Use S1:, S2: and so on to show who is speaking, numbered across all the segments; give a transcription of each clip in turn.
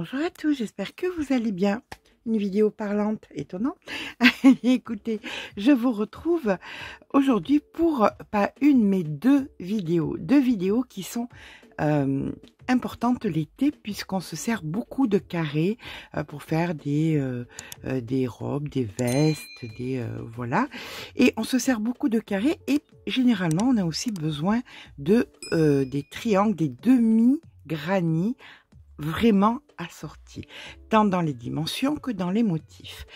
S1: Bonjour à tous, j'espère que vous allez bien. Une vidéo parlante, étonnant. Écoutez, je vous retrouve aujourd'hui pour pas une mais deux vidéos. Deux vidéos qui sont importantes l'été puisqu'on se sert beaucoup de carrés pour faire des robes, des vestes, voilà. Et on se sert beaucoup de carrés et généralement on a aussi besoin de des triangles, des demi-granits vraiment assortis, tant dans les dimensions que dans les motifs.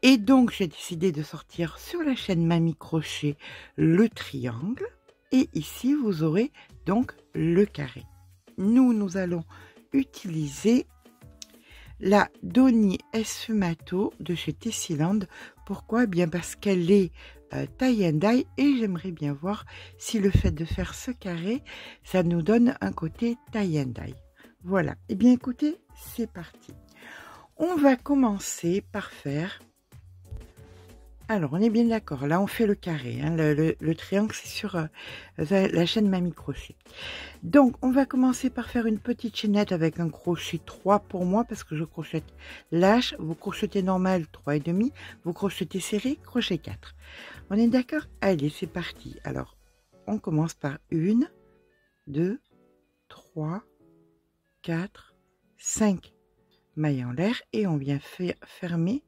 S1: Et donc j'ai décidé de sortir sur la chaîne Mamie Crochet le triangle et ici vous aurez donc le carré. Nous allons utiliser la Doni Sfumato de chez Tessiland. Pourquoi? Bien parce qu'elle est tie and dye et j'aimerais bien voir si le fait de faire ce carré ça nous donne un côté tie and dye. Voilà, et bien écoutez, c'est parti. On va commencer par faire... Alors, on est bien d'accord, là on fait le carré, hein, le triangle c'est sur la chaîne Mamie Crochet. Donc, on va commencer par faire une petite chaînette avec un crochet 3 pour moi, parce que je crochette lâche, vous crochetez normal 3,5, vous crochetez serré, crochet 4. On est d'accord? Allez, c'est parti. Alors, on commence par 1, 2, 3, 4, 5 mailles en l'air et on vient fermer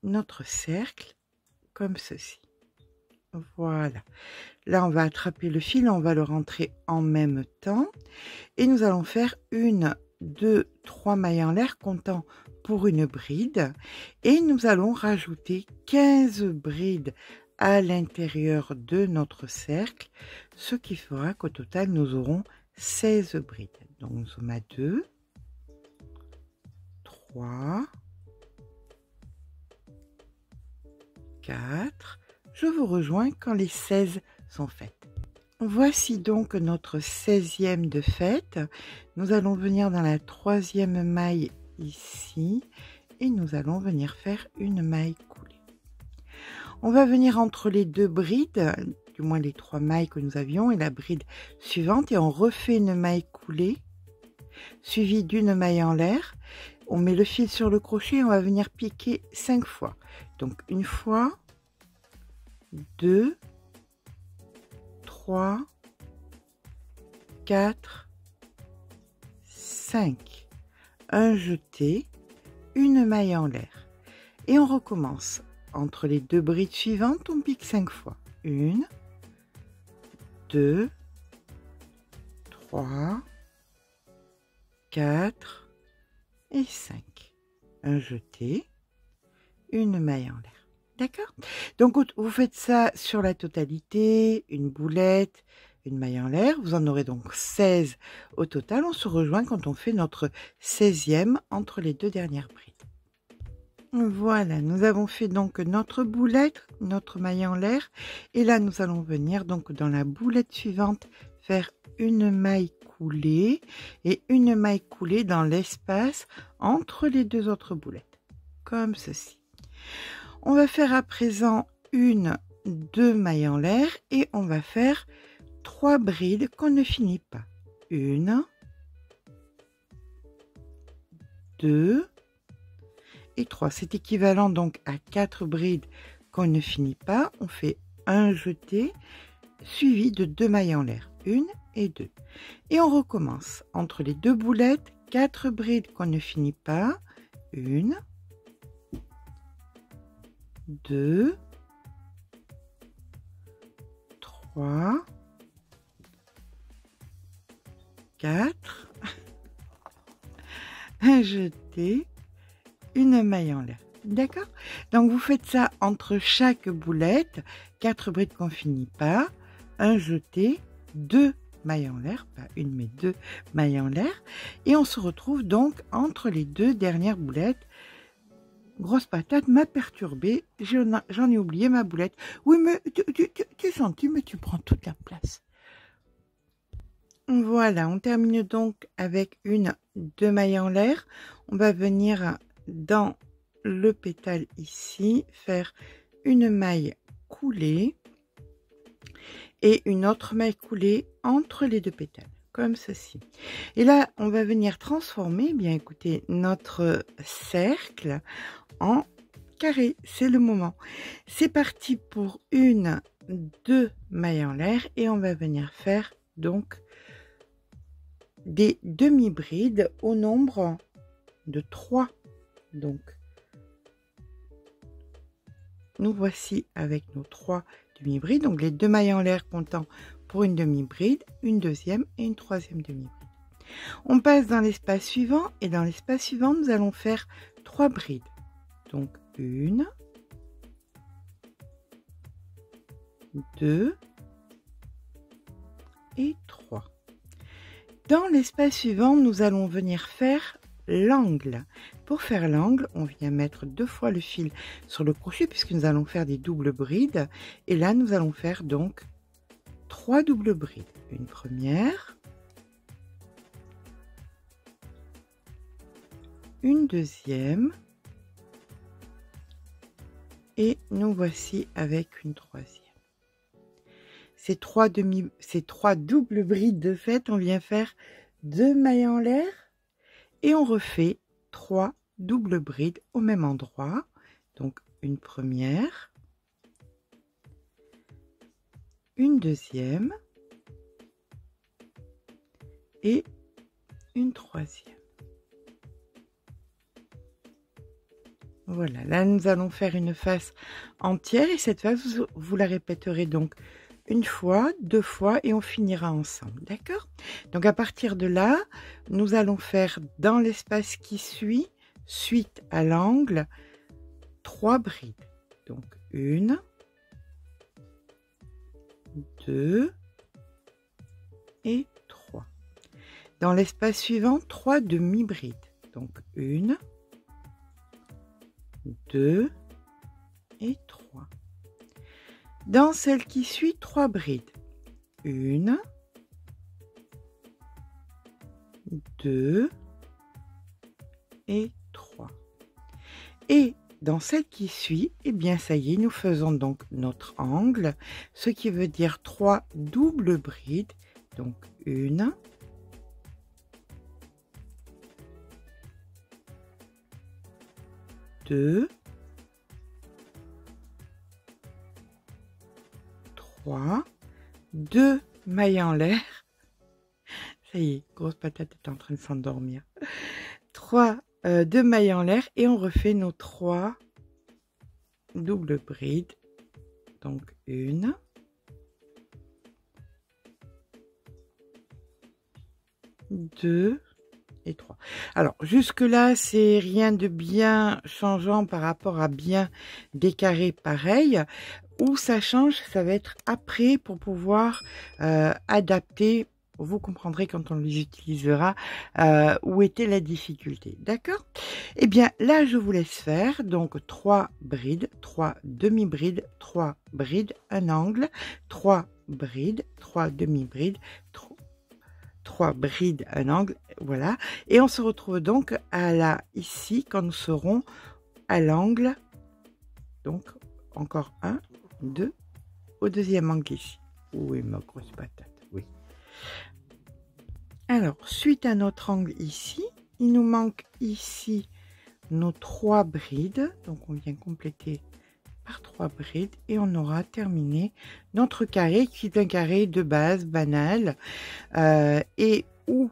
S1: notre cercle comme ceci. Voilà. Là, on va attraper le fil, on va le rentrer en même temps et nous allons faire 1, 2, 3 mailles en l'air comptant pour une bride et nous allons rajouter 15 brides à l'intérieur de notre cercle, ce qui fera qu'au total, nous aurons 16 brides. Donc nous sommes à 2, 3, 4. Je vous rejoins quand les 16 sont faites. Voici donc notre 16e de fait. Nous allons venir dans la 3e maille ici et nous allons venir faire une maille coulée. On va venir entre les deux brides, du moins les 3 mailles que nous avions et la bride suivante et on refait une maille coulée suivie d'une maille en l'air. On met le fil sur le crochet et on va venir piquer 5 fois. Donc une fois, 2, 3, 4, 5. Un jeté, une maille en l'air. Et on recommence. Entre les deux brides suivantes, on pique 5 fois. 1, 2, 3, 4 et 5. Un jeté, une maille en l'air. D'accord? Donc vous faites ça sur la totalité, une boulette, une maille en l'air. Vous en aurez donc 16 au total. On se rejoint quand on fait notre 16e entre les deux dernières brides. Voilà, nous avons fait donc notre boulette, notre maille en l'air. Et là, nous allons venir donc dans la boulette suivante faire une maille coulée et une maille coulée dans l'espace entre les deux autres boulettes, comme ceci. On va faire à présent 1, 2 mailles en l'air et on va faire 3 brides qu'on ne finit pas. 1, 2 et 3. C'est équivalent donc à 4 brides qu'on ne finit pas. On fait un jeté suivi de 2 mailles en l'air. 1 et 2. Et on recommence. Entre les deux boulettes, 4 brides qu'on ne finit pas. 1, 2, 3, 4, un jeté, une maille en l'air. D'accord? Donc vous faites ça entre chaque boulette, 4 brides qu'on finit pas, un jeté, 2 mailles en l'air, pas une mais 2 mailles en l'air, et on se retrouve donc entre les deux dernières boulettes. Grosse patate m'a perturbée, j'en ai oublié ma boulette. Oui, mais tu es gentil, mais tu prends toute la place. Voilà, on termine donc avec 2 mailles en l'air. On va venir dans le pétale ici, faire une maille coulée et une autre maille coulée entre les deux pétales. comme ceci. Et là, on va venir transformer, eh bien écoutez, notre cercle en carré. C'est le moment. C'est parti pour une, 2 mailles en l'air et on va venir faire donc des demi-brides au nombre de 3. Donc, nous voici avec nos 3 demi-brides. Donc, les 2 mailles en l'air comptant pour une demi-bride, une deuxième et une troisième demi-bride. On passe dans l'espace suivant et dans l'espace suivant, nous allons faire 3 brides. Donc, 1, 2 et 3. Dans l'espace suivant, nous allons venir faire l'angle. Pour faire l'angle, on vient mettre 2 fois le fil sur le crochet puisque nous allons faire des doubles brides. Et là, nous allons faire donc 3 doubles brides. Une première, une deuxième et nous voici avec une troisième. Ces trois doubles brides de fait, on vient faire 2 mailles en l'air et on refait 3 doubles brides au même endroit. Donc une première, une deuxième et une troisième. Voilà, là nous allons faire une face entière et cette face vous la répéterez donc une fois, 2 fois et on finira ensemble, d'accord? Donc à partir de là, nous allons faire dans l'espace qui suit, suite à l'angle, 3 brides. Donc 1, 2 et 3. Dans l'espace suivant, 3 demi-brides. Donc 1, 2 et 3. Dans celle qui suit, 3 brides. 1, 2 et 3. Et dans celle qui suit, eh bien ça y est, nous faisons donc notre angle, ce qui veut dire 3 doubles brides. Donc 1, 2, 3, 2 mailles en l'air. Ça y est, grosse patate est en train de s'endormir. 2 mailles en l'air et on refait nos 3 doubles brides. Donc 1, 2 et 3. Alors jusque là c'est rien de bien changeant par rapport à bien des carrés pareils. Où ça change, ça va être après pour pouvoir adapter. Vous comprendrez quand on les utilisera où était la difficulté. D'accord? Eh bien là je vous laisse faire donc 3 brides, 3 demi-brides, 3 brides, un angle, 3 brides, 3 demi-brides, 3 brides, un angle, voilà. Et on se retrouve donc ici quand nous serons à l'angle. Donc encore 1, 2, au deuxième angle ici. Oui, ma grosse patate, oui. Alors, suite à notre angle ici, il nous manque ici nos 3 brides. Donc, on vient compléter par 3 brides et on aura terminé notre carré qui est un carré de base banal et où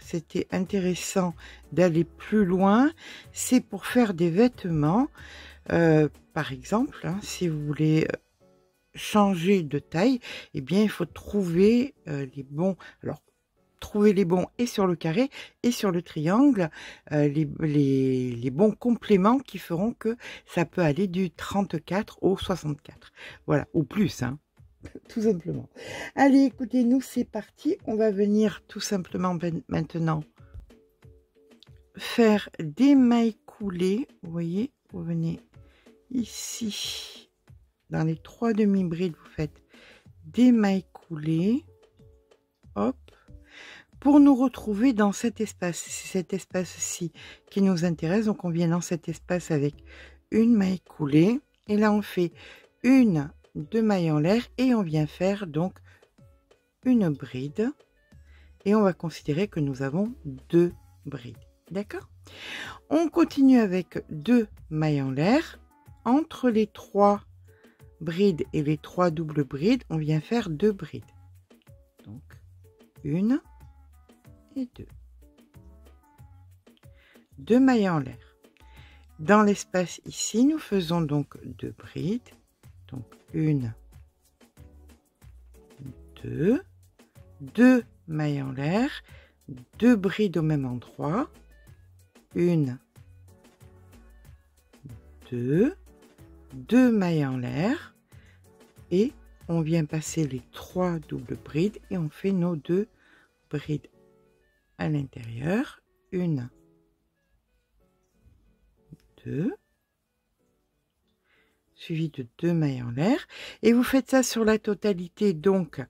S1: c'était intéressant d'aller plus loin, c'est pour faire des vêtements. Par exemple, hein, si vous voulez changer de taille, eh bien il faut trouver les bons. Alors trouver les bons et sur le carré et sur le triangle, les bons compléments qui feront que ça peut aller du 34 au 64. Voilà, ou plus, hein, tout simplement. Allez, écoutez, nous c'est parti. On va venir tout simplement maintenant faire des mailles coulées. Vous voyez, vous venez ici, dans les 3 demi-brides, vous faites des mailles coulées. Hop. Pour nous retrouver dans cet espace, c'est cet espace-ci qui nous intéresse. Donc, on vient dans cet espace avec une maille coulée. Et là, on fait 1, 2 mailles en l'air et on vient faire donc une bride. et on va considérer que nous avons 2 brides. D'accord? On continue avec 2 mailles en l'air. Entre les 3 brides et les 3 doubles brides, on vient faire 2 brides. Donc 1 et 2. 2 mailles en l'air. Dans l'espace ici, nous faisons donc 2 brides. Donc 1, 2, 2 mailles en l'air, 2 brides au même endroit. 1, 2, 2 mailles en l'air et on vient passer les 3 doubles brides et on fait nos 2 brides à l'intérieur. 1, 2, suivi de 2 mailles en l'air, et vous faites ça sur la totalité donc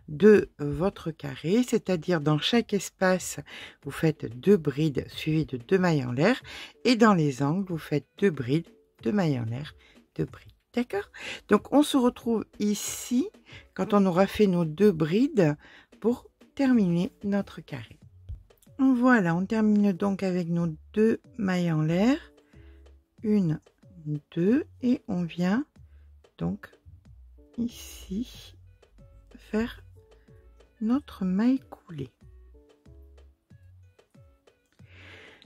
S1: de votre carré, c'est-à-dire dans chaque espace vous faites 2 brides suivies de 2 mailles en l'air, et dans les angles vous faites 2 brides, 2 mailles en l'air, 2 brides. D'accord? Donc on se retrouve ici quand on aura fait nos 2 brides pour terminer notre carré. Voilà, on termine donc avec nos 2 mailles en l'air. 1, 2 et on vient donc ici faire notre maille coulée.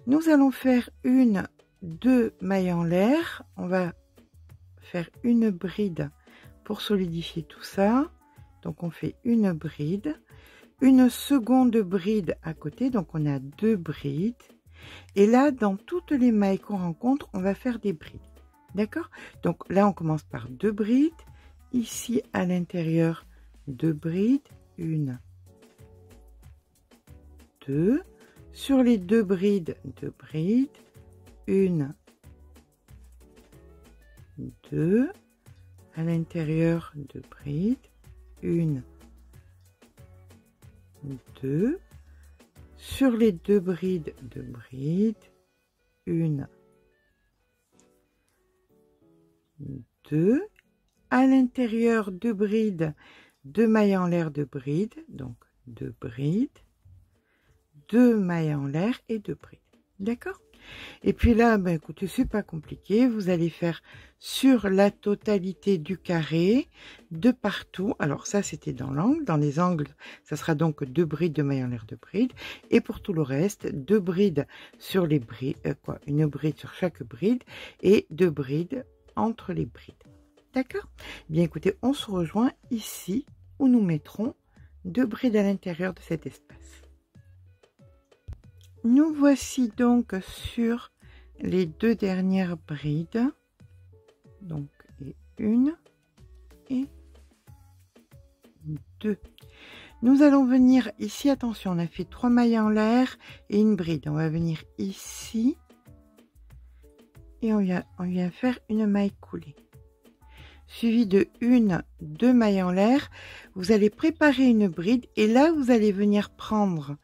S1: Nous allons faire 1, 2 mailles en l'air. On va faire une bride pour solidifier tout ça. Donc on fait une bride, une seconde bride à côté, donc on a 2 brides. Et là, dans toutes les mailles qu'on rencontre, on va faire des brides. D'accord? Donc là, on commence par 2 brides. Ici, à l'intérieur, 2 brides. 1, 2. Sur les 2 brides, 2 brides. 1, 2. À l'intérieur, 2 brides. 1, 2. Sur les 2 brides, 2 brides. 1, 2. À l'intérieur, 2 brides, 2 mailles en l'air, 2 brides. Donc 2 brides, 2 mailles en l'air et 2 brides. D'accord? Et puis là, ben écoutez, c'est pas compliqué. Vous allez faire sur la totalité du carré, de partout. Alors ça, c'était dans l'angle. Dans les angles, ça sera donc 2 brides, 2 mailles en l'air, 2 brides. Et pour tout le reste, 2 brides sur les brides, une bride sur chaque bride et 2 brides entre les brides. D'accord? Bien écoutez, on se rejoint ici où nous mettrons 2 brides à l'intérieur de cet espace. Nous voici donc sur les 2 dernières brides. Donc, et 1 et 2. Nous allons venir ici, attention, on a fait 3 mailles en l'air et une bride. On va venir ici et on vient faire une maille coulée. Suivi de 1, 2 mailles en l'air. Vous allez préparer une bride et là, vous allez venir prendre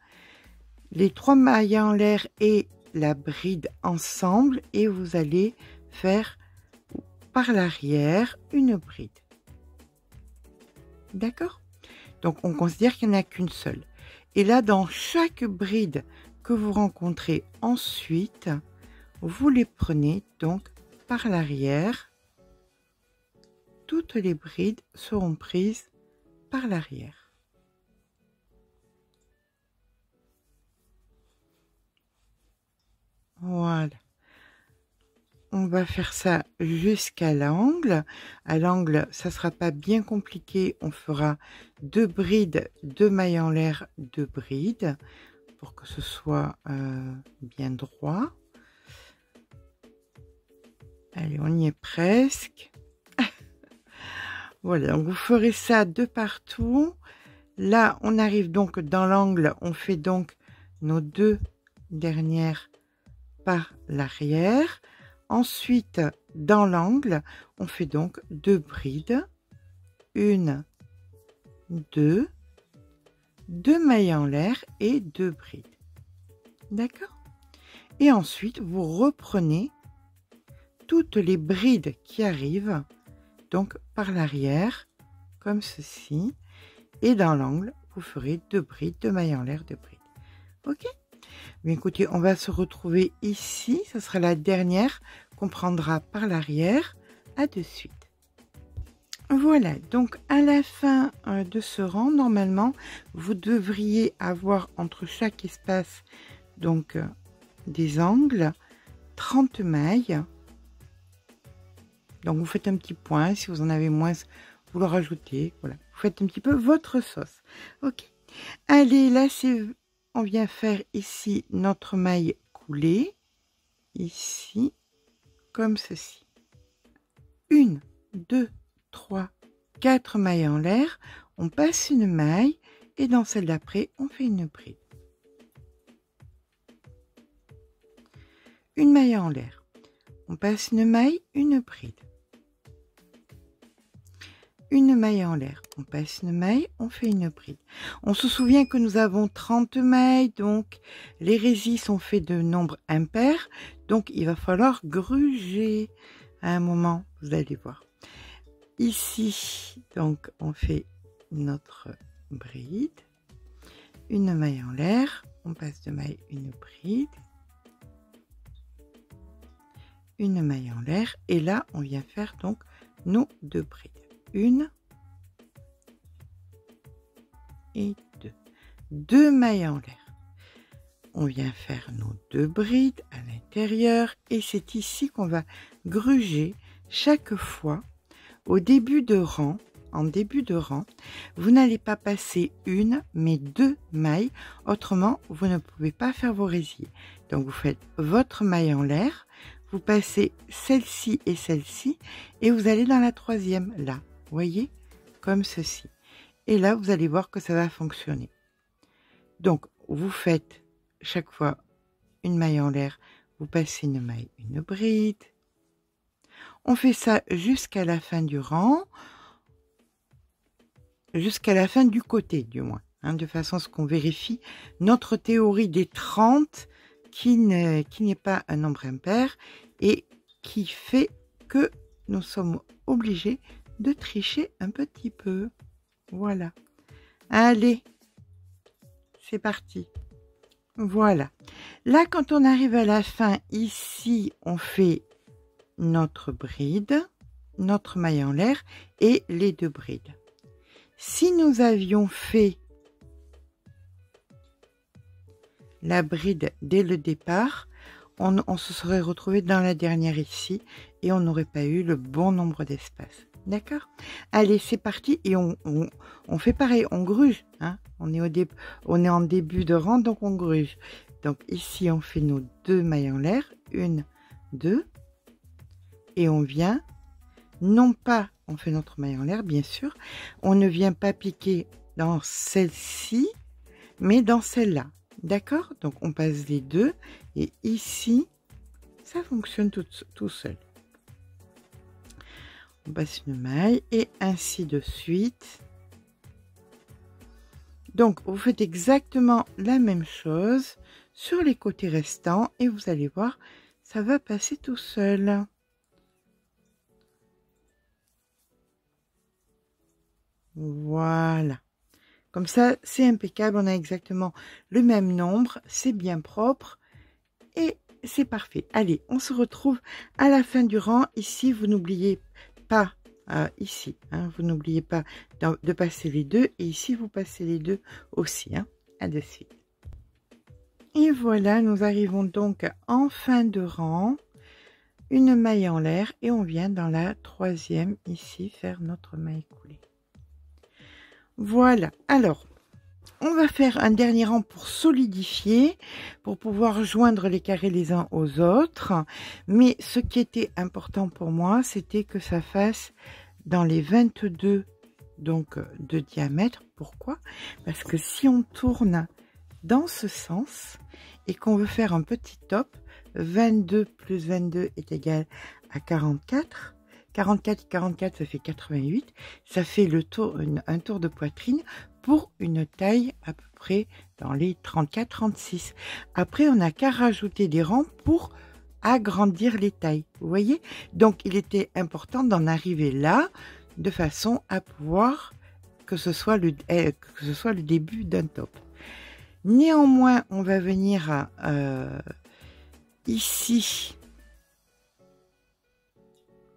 S1: les 3 mailles en l'air et la bride ensemble et vous allez faire par l'arrière une bride. D'accord? Donc on considère qu'il n'y en a qu'une seule. Et là, dans chaque bride que vous rencontrez ensuite, vous les prenez donc par l'arrière. Toutes les brides seront prises par l'arrière. Voilà. On va faire ça jusqu'à l'angle. À l'angle, ça sera pas bien compliqué. On fera 2 brides, 2 mailles en l'air, 2 brides pour que ce soit bien droit. Allez, on y est presque. Voilà, donc vous ferez ça de partout. Là, on arrive donc dans l'angle. On fait donc nos 2 dernières par l'arrière. Ensuite, dans l'angle, on fait donc 2 brides. 1, 2, 2 mailles en l'air et 2 brides. D'accord? Et ensuite, vous reprenez toutes les brides qui arrivent, donc par l'arrière, comme ceci. Et dans l'angle, vous ferez 2 brides, 2 mailles en l'air, 2 brides. Ok? Mais écoutez, on va se retrouver ici. Ce sera la dernière qu'on prendra par l'arrière. À de suite. Voilà, donc à la fin de ce rang, normalement, vous devriez avoir entre chaque espace donc des angles, 30 mailles. Donc vous faites un petit point, si vous en avez moins, vous le rajoutez. Voilà, vous faites un petit peu votre sauce. Ok. Allez, là, on vient faire ici notre maille coulée, ici, comme ceci. 1, 2, 3, 4 mailles en l'air, on passe une maille et dans celle d'après, on fait une bride. Une maille en l'air, on passe une maille, une bride. Une maille en l'air, on passe une maille, on fait une bride. On se souvient que nous avons 30 mailles, donc les résis sont faits de nombres impairs, donc il va falloir gruger à un moment, vous allez voir. Ici, donc, on fait notre bride, une maille en l'air, on passe de maille, une bride, une maille en l'air, et là, on vient faire donc nos 2 brides. 1 et 2. 2 mailles en l'air. On vient faire nos 2 brides à l'intérieur, et c'est ici qu'on va gruger chaque fois. Au début de rang, en début de rang, vous n'allez pas passer une, mais 2 mailles. Autrement, vous ne pouvez pas faire vos résillés. Donc, vous faites votre maille en l'air, vous passez celle-ci et celle-ci, et vous allez dans la 3e, là. Vous voyez? Comme ceci. Et là, vous allez voir que ça va fonctionner. Donc, vous faites chaque fois une maille en l'air, vous passez une maille, une bride. On fait ça jusqu'à la fin du rang, jusqu'à la fin du côté du moins, hein, de façon à ce qu'on vérifie notre théorie des 30 qui n'est pas un nombre impair et qui fait que nous sommes obligés de tricher un petit peu. Voilà. Allez, c'est parti. Voilà. Là, quand on arrive à la fin, ici, on fait notre bride, notre maille en l'air et les 2 brides. Si nous avions fait la bride dès le départ, on se serait retrouvé dans la dernière ici et on n'aurait pas eu le bon nombre d'espaces. D'accord? Allez, c'est parti et on fait pareil, on gruge. Hein, on est en début de rang, donc on gruge. Donc ici, on fait nos 2 mailles en l'air. 1, 2. Et on vient, non pas, on fait notre maille en l'air, bien sûr. On ne vient pas piquer dans celle-ci, mais dans celle-là. D'accord? Donc, on passe les 2. Et ici, ça fonctionne tout seul. On passe une maille et ainsi de suite. Donc, vous faites exactement la même chose sur les côtés restants et vous allez voir, ça va passer tout seul. Voilà. Comme ça, c'est impeccable. On a exactement le même nombre. C'est bien propre. Et c'est parfait. Allez, on se retrouve à la fin du rang. Ici, vous n'oubliez pas, ici, hein, vous n'oubliez pas de passer les 2. Et ici, vous passez les 2 aussi. Hein. À de suite. Et voilà, nous arrivons donc en fin de rang. Une maille en l'air. Et on vient dans la 3e, ici, faire notre maille coulée. Voilà. Alors, on va faire un dernier rang pour solidifier, pour pouvoir joindre les carrés les uns aux autres. Mais ce qui était important pour moi, c'était que ça fasse dans les 22 donc, de diamètre. Pourquoi? Parce que si on tourne dans ce sens et qu'on veut faire un petit top, 22 plus 22 est égal à 44. 44 et 44, ça fait 88. Ça fait un tour de poitrine pour une taille à peu près dans les 34-36. Après, on n'a qu'à rajouter des rangs pour agrandir les tailles. Vous voyez? Donc, il était important d'en arriver là de façon à pouvoir que ce soit le début d'un top. Néanmoins, on va venir ici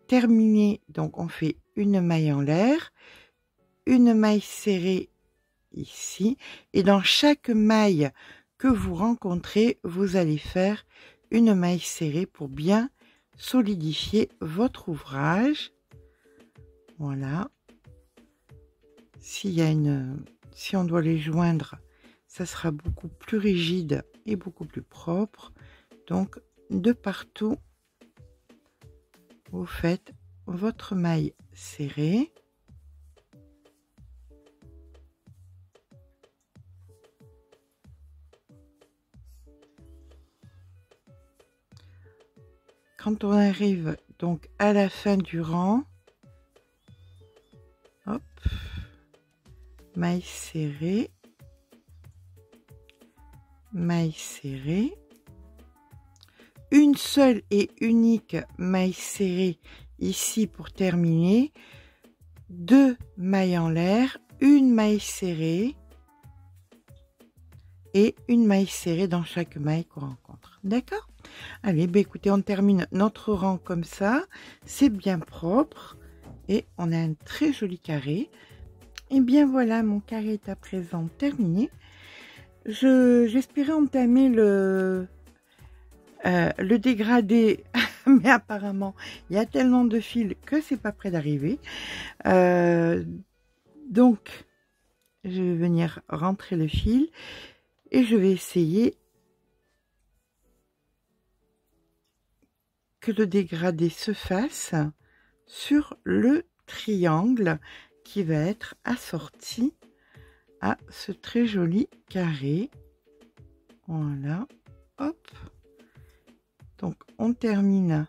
S1: terminer. Donc, on fait une maille en l'air, une maille serrée ici. Et dans chaque maille que vous rencontrez, vous allez faire une maille serrée pour bien solidifier votre ouvrage. Voilà. Si on doit les joindre, ça sera beaucoup plus rigide et beaucoup plus propre. Donc, de partout, vous faites votre maille serrée. Quand on arrive donc à la fin du rang, hop, maille serrée, maille serrée, une seule et unique maille serrée ici pour terminer, 2 mailles en l'air, une maille serrée et une maille serrée dans chaque maille qu'on rencontre. D'accord? Allez, ben écoutez, on termine notre rang comme ça, c'est bien propre et on a un très joli carré. Et bien voilà, mon carré est à présent terminé. J'espérais entamer le dégradé, mais apparemment il y a tellement de fils que c'est pas près d'arriver. Donc je vais venir rentrer le fil et je vais essayer que le dégradé se fasse sur le triangle qui va être assorti à ce très joli carré. Voilà, hop. Donc on termine.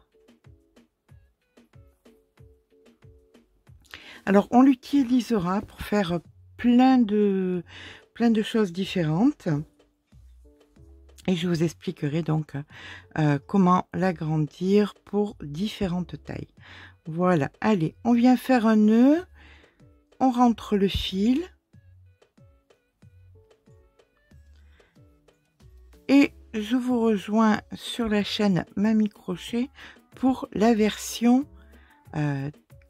S1: Alors on l'utilisera pour faire plein de choses différentes. Et je vous expliquerai donc comment l'agrandir pour différentes tailles. Voilà, allez, on vient faire un nœud, on rentre le fil. Et je vous rejoins sur la chaîne Mamie Crochet pour la version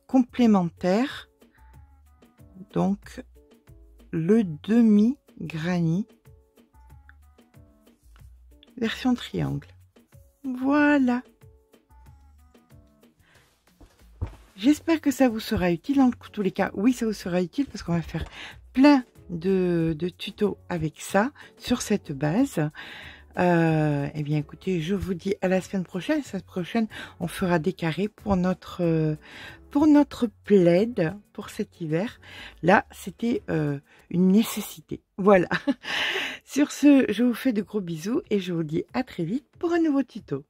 S1: complémentaire. Donc, le demi-granny. Version triangle. Voilà. J'espère que ça vous sera utile. En tous les cas, oui, ça vous sera utile parce qu'on va faire plein de tutos avec ça, sur cette base. Eh bien, écoutez, je vous dis à la semaine prochaine. La semaine prochaine, on fera des carrés pour notre plaid pour cet hiver. Là, c'était une nécessité. Voilà. Sur ce, je vous fais de gros bisous et je vous dis à très vite pour un nouveau tuto.